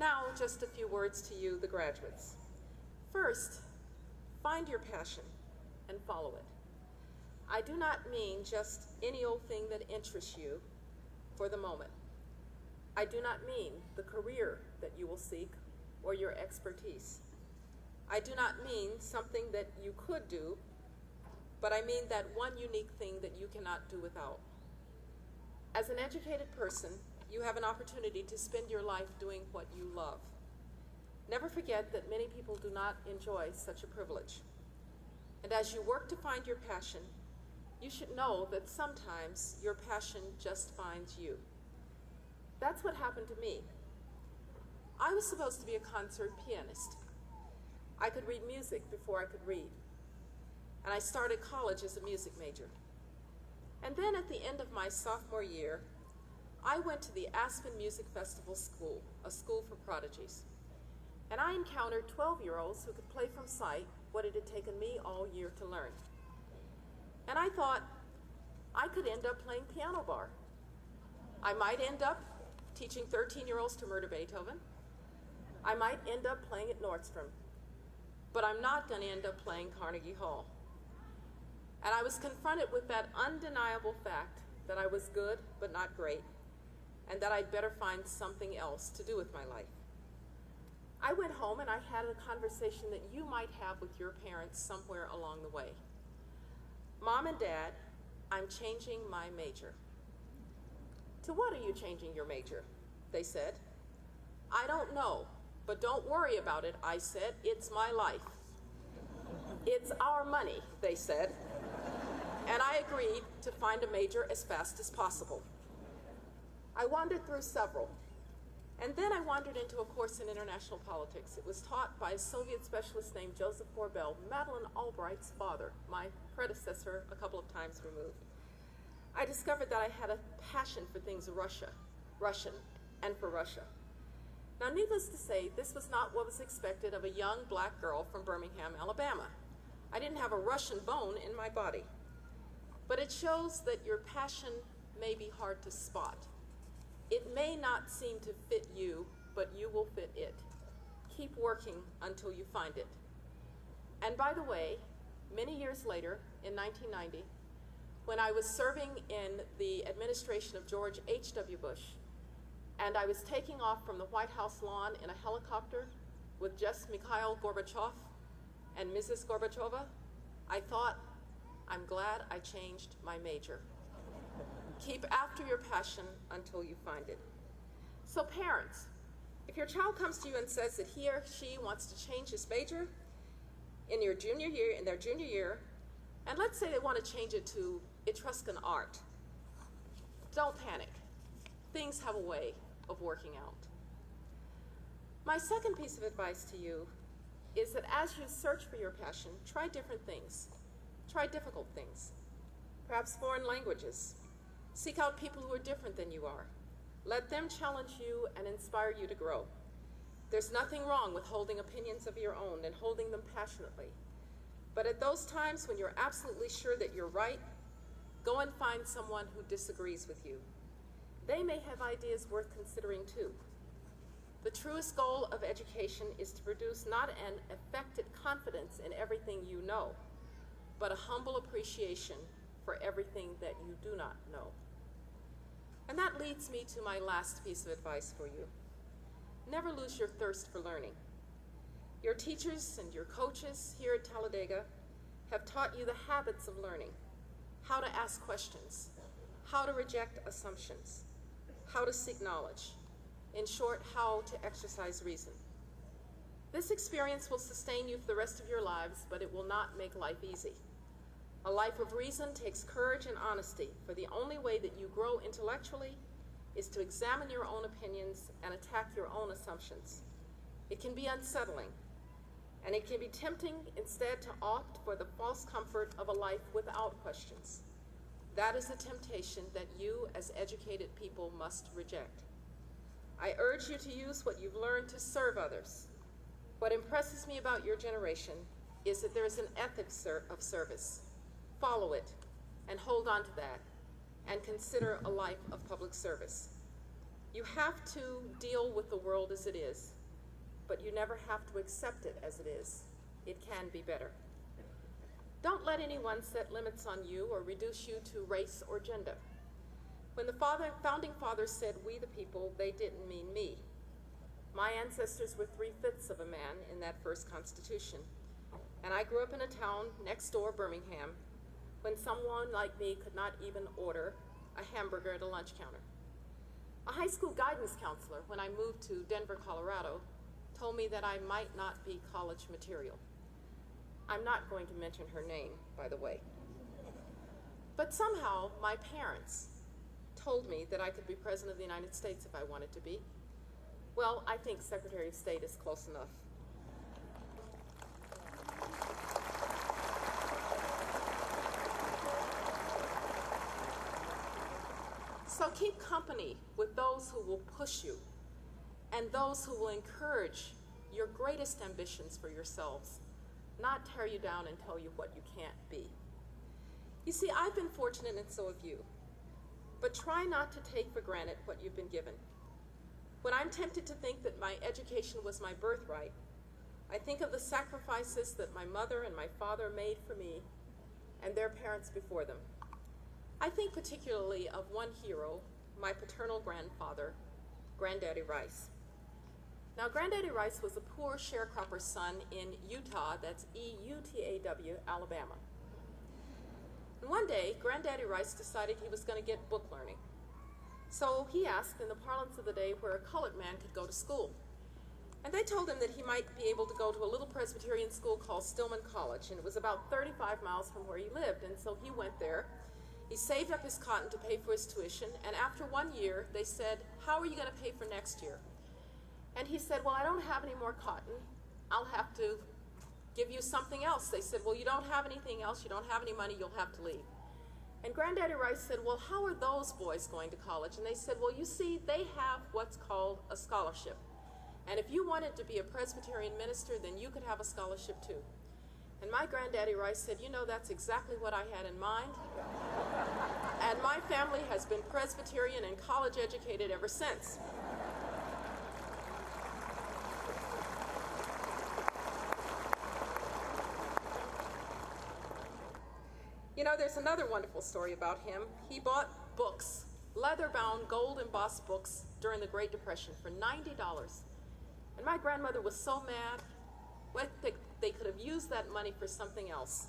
Now, just a few words to you, the graduates. First, find your passion and follow it. I do not mean just any old thing that interests you for the moment. I do not mean the career that you will seek or your expertise. I do not mean something that you could do, but I mean that one unique thing that you cannot do without. As an educated person, you have an opportunity to spend your life doing what you love. Never forget that many people do not enjoy such a privilege. And as you work to find your passion, you should know that sometimes your passion just finds you. That's what happened to me. I was supposed to be a concert pianist. I could read music before I could read. And I started college as a music major. And then at the end of my sophomore year, I went to the Aspen Music Festival School, a school for prodigies. And I encountered 12-year-olds who could play from sight what it had taken me all year to learn. And I thought I could end up playing piano bar. I might end up teaching 13-year-olds to murder Beethoven. I might end up playing at Nordstrom. But I'm not going to end up playing Carnegie Hall. And I was confronted with that undeniable fact that I was good but not great, and that I'd better find something else to do with my life. I went home and I had a conversation that you might have with your parents somewhere along the way. Mom and Dad, I'm changing my major. To what are you changing your major? They said. I don't know, but don't worry about it, I said. It's my life. It's our money, they said. And I agreed to find a major as fast as possible. I wandered through several. And then I wandered into a course in international politics. It was taught by a Soviet specialist named Joseph Korbel, Madeleine Albright's father, my predecessor a couple of times removed. I discovered that I had a passion for things Russian, and for Russia. Now, needless to say, this was not what was expected of a young black girl from Birmingham, Alabama. I didn't have a Russian bone in my body. But it shows that your passion may be hard to spot. It may not seem to fit you, but you will fit it. Keep working until you find it. And by the way, many years later, in 1990, when I was serving in the administration of George H.W. Bush, and I was taking off from the White House lawn in a helicopter with just Mikhail Gorbachev and Mrs. Gorbacheva, I thought, I'm glad I changed my major. Keep after your passion until you find it. So parents, if your child comes to you and says that he or she wants to change his major in their junior year, and let's say they want to change it to Etruscan art, don't panic. Things have a way of working out. My second piece of advice to you is that as you search for your passion, try different things. Try difficult things, perhaps foreign languages. Seek out people who are different than you are. Let them challenge you and inspire you to grow. There's nothing wrong with holding opinions of your own and holding them passionately. But at those times when you're absolutely sure that you're right, go and find someone who disagrees with you. They may have ideas worth considering too. The truest goal of education is to produce not an affected confidence in everything you know, but a humble appreciation for everything that you do not know. And that leads me to my last piece of advice for you. Never lose your thirst for learning. Your teachers and your coaches here at Talladega have taught you the habits of learning, how to ask questions, how to reject assumptions, how to seek knowledge, in short, how to exercise reason. This experience will sustain you for the rest of your lives, but it will not make life easy. A life of reason takes courage and honesty, for the only way that you grow intellectually is to examine your own opinions and attack your own assumptions. It can be unsettling, and it can be tempting instead to opt for the false comfort of a life without questions. That is a temptation that you, as educated people, must reject. I urge you to use what you've learned to serve others. What impresses me about your generation is that there is an ethic of service. Follow it, and hold on to that, and consider a life of public service. You have to deal with the world as it is, but you never have to accept it as it is. It can be better. Don't let anyone set limits on you or reduce you to race or gender. When the founding fathers said "we the people," they didn't mean me. My ancestors were 3/5 of a man in that first Constitution, and I grew up in a town next door, Birmingham, when someone like me could not even order a hamburger at a lunch counter. A high school guidance counselor, when I moved to Denver, Colorado, told me that I might not be college material. I'm not going to mention her name, by the way. But somehow, my parents told me that I could be President of the United States if I wanted to be. Well, I think Secretary of State is close enough. So keep company with those who will push you and those who will encourage your greatest ambitions for yourselves, not tear you down and tell you what you can't be. You see, I've been fortunate and so have you, but try not to take for granted what you've been given. When I'm tempted to think that my education was my birthright, I think of the sacrifices that my mother and my father made for me and their parents before them. I think particularly of one hero, my paternal grandfather, Granddaddy Rice. Now, Granddaddy Rice was a poor sharecropper's son in Utah, that's E-U-T-A-W, Alabama. And one day, Granddaddy Rice decided he was going to get book learning. So he asked, in the parlance of the day, where a colored man could go to school. And they told him that he might be able to go to a little Presbyterian school called Stillman College, and it was about 35 miles from where he lived. And so he went there. He saved up his cotton to pay for his tuition, and after 1 year, they said, "How are you going to pay for next year?" And he said, "Well, I don't have any more cotton. I'll have to give you something else." They said, "Well, you don't have anything else. You don't have any money. You'll have to leave." And Granddaddy Rice said, "Well, how are those boys going to college?" And they said, "Well, you see, they have what's called a scholarship. And if you wanted to be a Presbyterian minister, then you could have a scholarship too." And my Granddaddy Rice said, "You know, that's exactly what I had in mind. And my family has been Presbyterian and college educated ever since." You know, there's another wonderful story about him. He bought books, leather-bound, gold-embossed books during the Great Depression for $90. And my grandmother was so mad, they could have used that money for something else.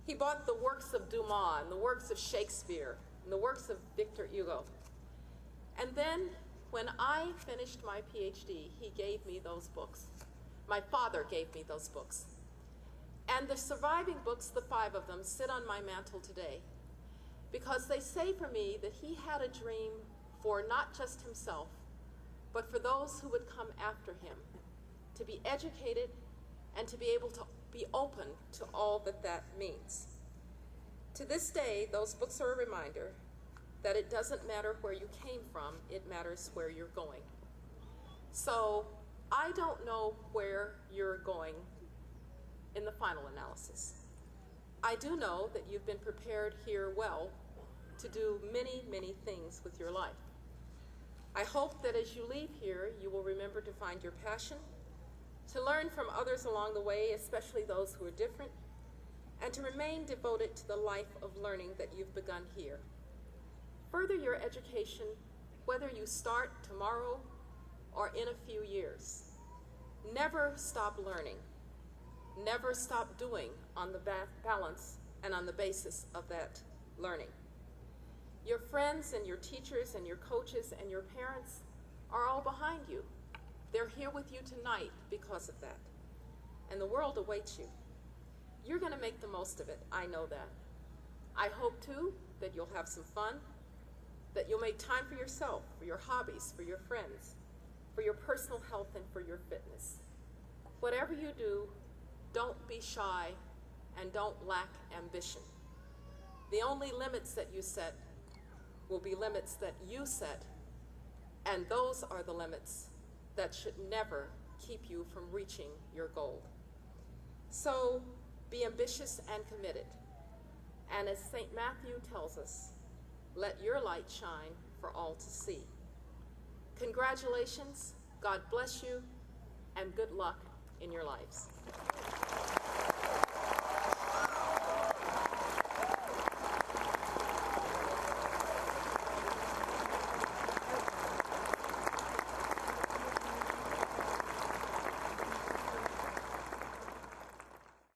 He bought the works of Dumas and the works of Shakespeare and the works of Victor Hugo. And then, when I finished my PhD, he gave me those books. My father gave me those books. And the surviving books, the 5 of them, sit on my mantle today because they say for me that he had a dream for not just himself, but for those who would come after him, to be educated and to be able to be open to all that that means. To this day, those books are a reminder that it doesn't matter where you came from, it matters where you're going. So I don't know where you're going in the final analysis. I do know that you've been prepared here well to do many, many things with your life. I hope that as you leave here, you will remember to find your passion, to learn from others along the way, especially those who are different, and to remain devoted to the life of learning that you've begun here. Further your education, whether you start tomorrow or in a few years. Never stop learning. Never stop doing on the balance and on the basis of that learning. Your friends and your teachers and your coaches and your parents are all behind you. They're here with you tonight because of that. And the world awaits you. You're going to make the most of it. I know that. I hope, too, that you'll have some fun, that you'll make time for yourself, for your hobbies, for your friends, for your personal health, and for your fitness. Whatever you do, don't be shy and don't lack ambition. The only limits that you set will be limits that you set, and those are the limits that should never keep you from reaching your goal. So be ambitious and committed. And as St. Matthew tells us, let your light shine for all to see. Congratulations, God bless you, and good luck in your lives.